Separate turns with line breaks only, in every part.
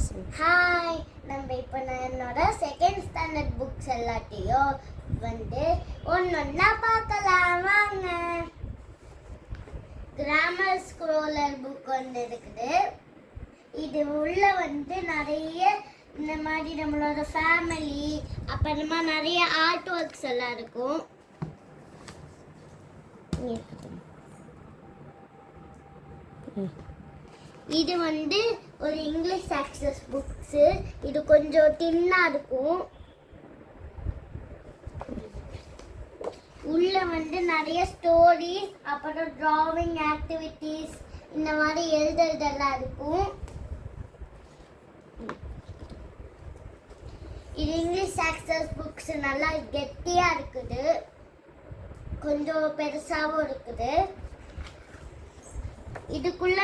Hi, நம்ம இப்போ நான் என்னோட செகண்ட் ஸ்டாண்டர்ட் புக்ஸ் எல்லாத்தையும் ஒன்னொன்னா பார்க்கலாம் வாங்க. கிராமர் ஸ்க்ரோலர் புக் இருக்குது. இது உள்ள நிறைய இந்த மாதிரி நம்மளோட ஃபேமிலி அப்புறமா நிறைய ஆர்ட் ஒர்க்ஸ் எல்லாம் இருக்கும். இது ஒரு இங்கிலீஷ் ஆக்சஸ் புக்ஸ். இது கொஞ்சம் தின்னா இருக்கும். உள்ள நிறைய ஸ்டோரிஸ் அப்புறம் டிராவிங் ஆக்டிவிட்டீஸ் இந்த மாதிரி எழுதுறதெல்லாம் இருக்கும். இது இங்கிலீஷ் ஆக்சஸ் புக்ஸ் நல்லா கெட்டியா இருக்குது, கொஞ்சம் பெருசாவும் இருக்குது. இதுக்குள்ள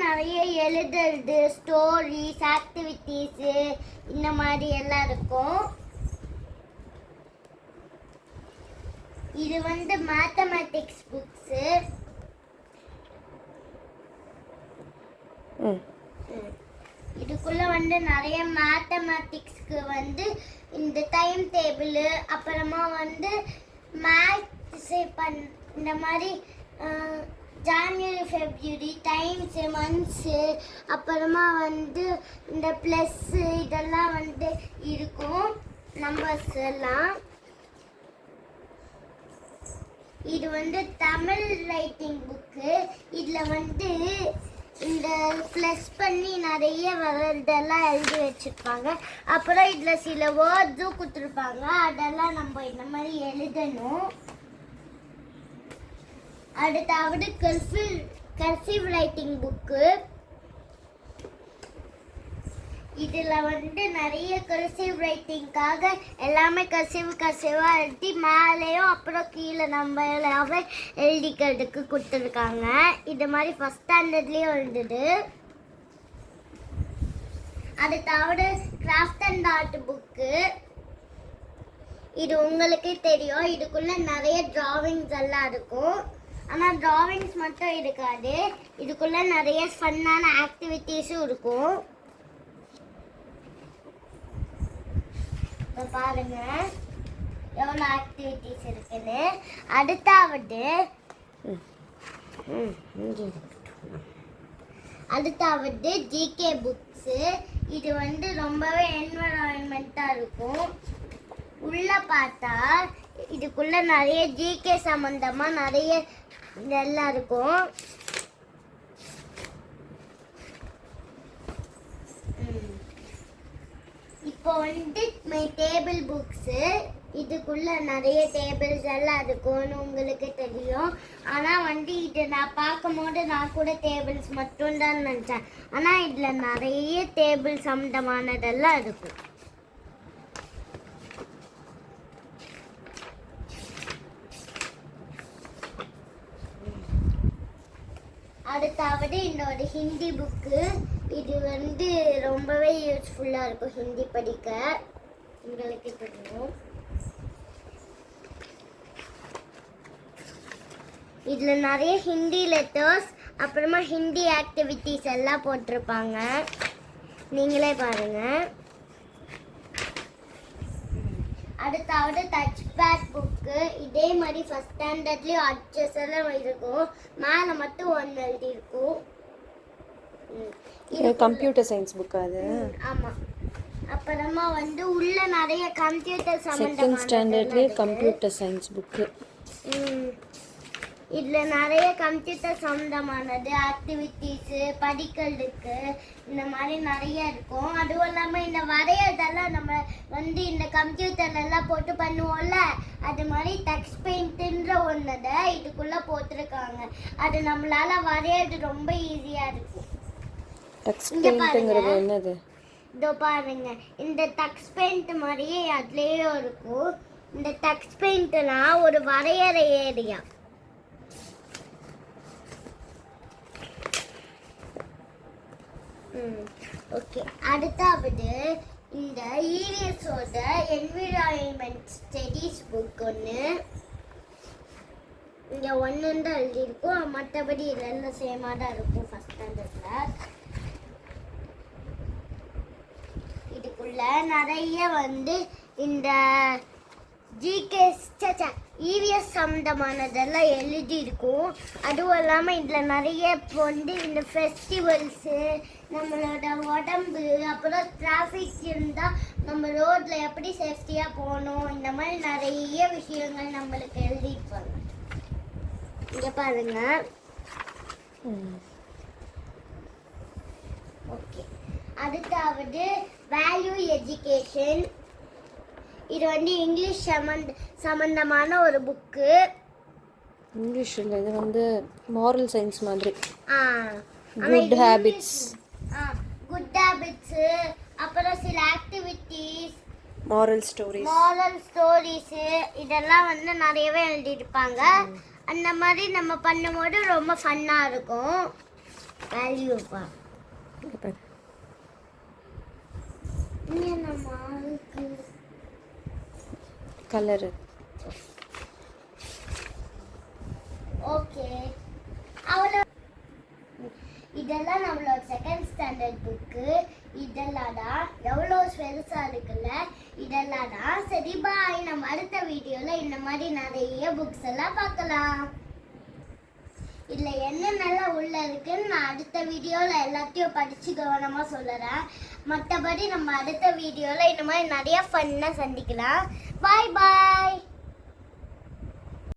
நிறைய எழுதுறது, ஸ்டோரிஸ், ஆக்டிவிட்டீஸ் இந்த மாதிரி எல்லாம் இருக்கும். இது மேத்தமேட்டிக்ஸ் புக்ஸ். இதுக்குள்ள நிறைய மேத்தமேட்டிக்ஸ்க்கு இந்த டைம் டேபிள் அப்புறமா மேத்ஸ் இந்த மாதிரி ஜான்வரி ஃபெப்ரவரி டைம்ஸ் மந்த்ஸு அப்புறமா இந்த ப்ளஸ்ஸு இதெல்லாம் இருக்கும், நம்பர்ஸ் எல்லாம். இது தமிழ் ரைட்டிங் புக்கு. இதில் இந்த ப்ளஸ் பண்ணி நிறைய வர்றதெல்லாம் எழுதி வச்சுருப்பாங்க. அப்புறம் இதில் சில வேர்ட்ஸும் கொடுத்துருப்பாங்க, அதெல்லாம் நம்ம இந்த மாதிரி எழுதணும். அடுத்தாவது கர்சிவ் ரைட்டிங் புக்கு. இதில் நிறைய கர்சிவ் ரைட்டிங்காக எல்லாமே கர்சிவாக எழுதி மேலேயும் அப்புறம் கீழே நம்மளாவே எழுதிக்கிறதுக்கு கொடுத்துருக்காங்க. இது மாதிரி ஃபஸ்ட் ஸ்டாண்டர்ட்லேயும் இருந்தது. அடுத்தாவது கிராஃப்ட் அண்ட் ஆர்ட் புக்கு. இது உங்களுக்கே தெரியும், இதுக்குள்ள நிறைய டிராவிங்ஸ் எல்லாம் இருக்கும். ஆனால் டிராவிங்ஸ் மட்டும் இருக்காது, இதுக்குள்ள நிறைய ஃபன்னான ஆக்டிவிட்டீஸும் இருக்கும். பாருங்க எவ்வளோ ஆக்டிவிட்டீஸ் இருக்குன்னு. அடுத்தாவது ஜிகே புக்ஸு. இது ரொம்பவே என்விரான்மெண்ட்டாக இருக்கும். உள்ள பார்த்தா இதுக்குள்ள நிறைய ஜிகே சம்பந்தமா நிறைய இதெல்லாம் இருக்கும். இப்போ டேபிள் புக்ஸ். இதுக்குள்ள நிறைய டேபிள்ஸ் எல்லாம் இருக்கும்னு உங்களுக்கு தெரியும். ஆனால் இது நான் பார்க்கும்போது நான் கூட டேபிள்ஸ் மட்டும்தான் நினச்சேன். ஆனால் இதில் நிறைய டேபிள் சம்மந்தமானதெல்லாம் இருக்கும். அடுத்தாவது இன்னொரு ஹிந்தி புக்கு. இது ரொம்பவே யூஸ்ஃபுல்லாக இருக்கும் ஹிந்தி படிக்க, உங்களுக்கு தெரியும். இதில் நிறைய ஹிந்தி லெட்டர்ஸ் அப்புறமா ஹிந்தி ஆக்டிவிட்டீஸ் எல்லாம் போட்டிருப்பாங்க, நீங்களே பாருங்கள். அடுத்தாவது டச் பேட் புக்கு. இதே மாதிரி ஃபஸ்ட் ஸ்டாண்டர்ட்லேயும் அட்ஜஸ் எல்லாம் இருக்கும், மேலே மட்டும் ஒன்று எழுதியிருக்கும்.
இது கம்ப்யூட்டர் சயின்ஸ் புக்கா அது?
ஆமாம். அப்புறமா உள்ள நிறைய கம்ப்யூட்டர் சம்மந்தமான
செகண்ட் ஸ்டாண்டர்ட்லேயே கம்ப்யூட்டர் சயின்ஸ் புக்கு.
இதில் நிறைய கம்ப்யூட்டர் சம்மந்தமானது ஆக்டிவிட்டீஸு படிக்கிறதுக்கு இந்த மாதிரி நிறைய இருக்கும். அதுவும் இல்லாமல் இந்த வரையறதெல்லாம் நம்ம இந்த கம்ப்யூட்டர்லாம் போட்டு பண்ணுவோம்ல, அது மாதிரி டெக்ஸ்ட் பெயிண்ட்டுன்ற ஒன்றுதை இதுக்குள்ளே போட்டிருக்காங்க. அது நம்மளால் வரையறது ரொம்ப ஈஸியாக இருக்கும்.
இங்கே பாருங்க, என்னது
இதோ பாருங்க, இந்த டெக்ஸ்ட் பெயிண்ட் மாதிரியே அதுலேயும் இருக்கும். இந்த டெக்ஸ்ட் பெயிண்ட்லாம் ஒரு வரையறை ஏரியா. ஓகே, அடுத்தாவது இந்த ஈரியஸோட என்விரான்மெண்ட் ஸ்டடீஸ் புக் ஒன்று. இங்கே ஒன்று தான் எழுதியிருக்கும், மற்றபடி இதெல்லாம் சேமாக தான் இருக்கும் ஃபஸ்ட் ஸ்டாண்டர்டில். புக்ல நிறைய வந்து இந்த ஜிகே இவிஎஸ் சம்மந்தமானதெல்லாம் எழுதியிருக்கும். அதுவும் இல்லாமல் இதில் நிறைய இப்போ வந்து இந்த ஃபெஸ்டிவல்ஸு, நம்மளோட உடம்பு, அப்புறம் டிராஃபிக் இருந்தால் நம்ம ரோட்டில் எப்படி சேஃப்டியாக போகணும், இந்த மாதிரி நிறைய விஷயங்கள் நம்மளுக்கு எழுதியிருப்பாங்க. இங்கே பாருங்க. ஓகே, அடுத்தாவது வேல்யூ எஜுகேஷன். இது வந்து இங்கிலீஷ் சம்பந்தமான ஒரு புக்கு.
இங்கிலீஷ் இல்லை, இது வந்து மாரல் சயின்ஸ் மாதிரி.
குட்
ஹேபிட்ஸ்,
குட் ஹேபிட்ஸு, அப்புறம் சில ஆக்டிவிட்டீஸ்,
மாரல்
ஸ்டோரிஸு, இதெல்லாம் வந்து நிறையவே எழுதியிருப்பாங்க. அந்த மாதிரி நம்ம பண்ணும்போது ரொம்ப ஃபன்னாக இருக்கும். வேல்யூப்பா
கலரு.
ஓகே, அவ்வளோ. இதெல்லாம் நம்மளோட செகண்ட் ஸ்டாண்டர்ட் புக்கு. இதெல்லாம் தான் எவ்வளோ பெருசாக இருக்குல்ல. இதெல்லாம் தான். சரி, பாய். நம்ம அடுத்த வீடியோவில் இந்த மாதிரி நிறைய புக்ஸ் எல்லாம் பார்க்கலாம். இதில் என்னென்னலாம் உள்ள இருக்குன்னு நான் அடுத்த வீடியோவில் எல்லாத்தையும் படித்து கவனமாக சொல்லுறேன். மற்றபடி நம்ம அடுத்த வீடியோவில் இந்த மாதிரி நிறைய ஃபன்னாக சந்திக்கலாம். பாய் பாய்.